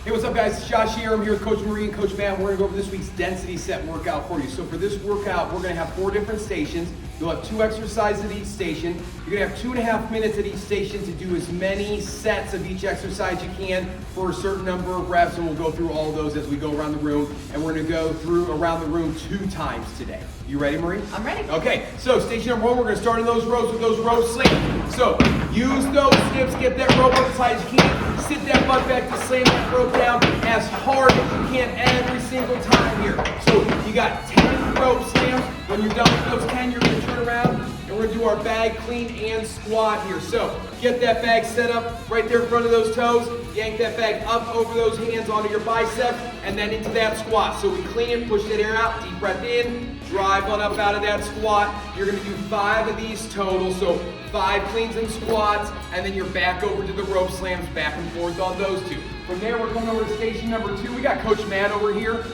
Hey, what's up guys? It's Josh here. I'm here with Coach Marie and Coach Matt. We're gonna go over this week's density set workout for you. So for this workout, we're gonna have 4 different stations. You'll have 2 exercises at each station. You're gonna have 2.5 minutes at each station to do as many sets of each exercise you can for a certain number of reps, and we'll go through all of those as we go around the room. And we're gonna go through around the room 2 times today. You ready, Marie? I'm ready. Okay, so station number 1, we're gonna start in those rows with those row slams. So use those hips, get that rope up as high as you can. Sit that butt back to slam that rope down as hard as you can every single time here. So you got 10 rope slams. When you're done with those 10, you're gonna turn around and we're gonna do our bag clean and squat here. So get that bag set up right there in front of those toes. Yank that bag up over those hands onto your bicep and then into that squat. So we clean it, push that air out, deep breath in, drive on up out of that squat. You're gonna do 5 of these total. So 5 cleans and squats, and then you're back over to the rope slams, back and forth on those 2. From there, we're coming over to station number 2. We got Coach Matt over here,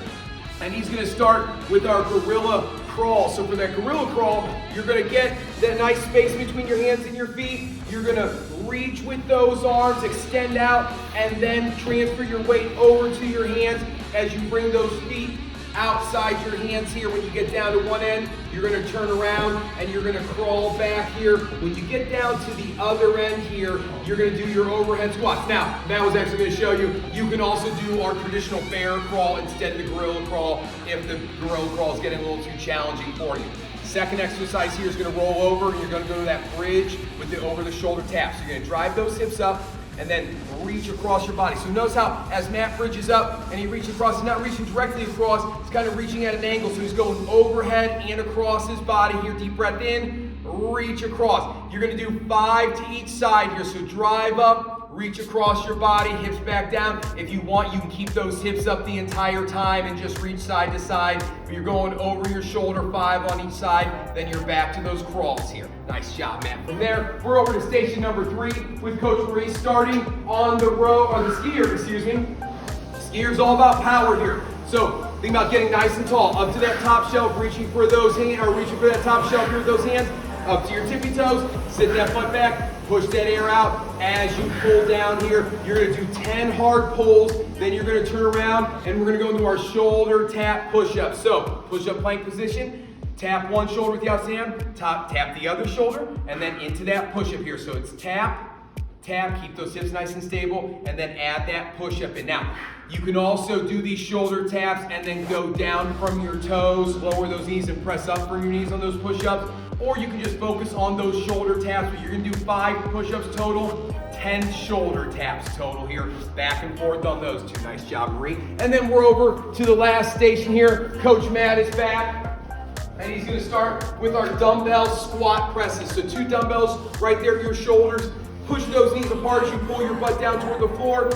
and he's gonna start with our gorilla crawl. So for that gorilla crawl, you're gonna get that nice space between your hands and your feet. You're gonna reach with those arms, extend out, and then transfer your weight over to your hands as you bring those feet outside your hands here. When you get down to one end, you're gonna turn around and you're gonna crawl back here. When you get down to the other end here, you're gonna do your overhead squats. Now, Matt was actually gonna show you, you can also do our traditional bear crawl instead of the gorilla crawl if the gorilla crawl is getting a little too challenging for you. Second exercise here is gonna roll over and you're gonna go to that bridge with the over the shoulder taps. You're gonna drive those hips up and then reach across your body. So notice how as Matt bridges up and he reaches across, he's not reaching directly across, he's kind of reaching at an angle. So he's going overhead and across his body here. Deep breath in, reach across. You're gonna do 5 to each side here. So drive up, reach across your body, hips back down. If you want, you can keep those hips up the entire time and just reach side to side. But you're going over your shoulder, 5 on each side, then you're back to those crawls here. Nice job, Matt. From there, we're over to station number 3 with Coach Marie, starting on the row, or the Skierg, excuse me. Skierg's all about power here. So think about getting nice and tall, up to that top shelf, reaching for those hands, or reaching for that top shelf here with those hands, up to your tippy toes, sit that butt back, push that air out. As you pull down here, you're gonna do 10 hard pulls, then you're gonna turn around and we're gonna go into our shoulder tap push-ups. So push-up plank position, tap one shoulder with the outside hand, tap the other shoulder, and then into that push-up here. So it's tap, tap, keep those hips nice and stable, and then add that push-up in. Now, you can also do these shoulder taps and then go down from your toes, lower those knees and press up from your knees on those push-ups, or you can just focus on those shoulder taps, but you're gonna do 5 push-ups total, 10 shoulder taps total here, back and forth on those 2. Nice job, Marie. And then we're over to the last station here. Coach Matt is back, and he's gonna start with our dumbbell squat presses. So 2 dumbbells right there at your shoulders. Push those knees apart as you pull your butt down toward the floor.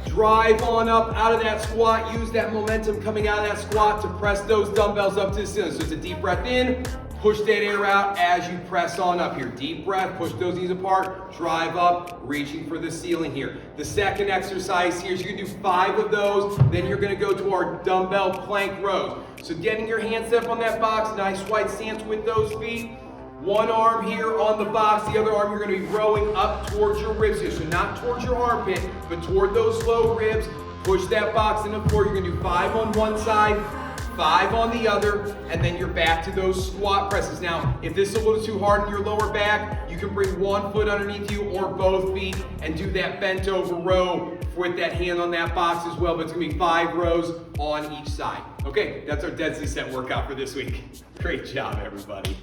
Drive on up out of that squat. Use that momentum coming out of that squat to press those dumbbells up to the ceiling. So it's a deep breath in, push that air out as you press on up here. Deep breath, push those knees apart, drive up, reaching for the ceiling here. The second exercise here is you're gonna do 5 of those, then you're gonna go to our dumbbell plank rows. So getting your hands up on that box, nice wide stance with those feet. One arm here on the box, the other arm you're gonna be rowing up towards your ribs here. So not towards your armpit, but toward those low ribs. Push that box in the floor. You're gonna do 5 on one side, 5 on the other, and then you're back to those squat presses. Now, if this is a little too hard in your lower back, you can bring one foot underneath you or both feet and do that bent over row with that hand on that box as well, but it's gonna be 5 rows on each side. Okay, that's our density set workout for this week. Great job, everybody.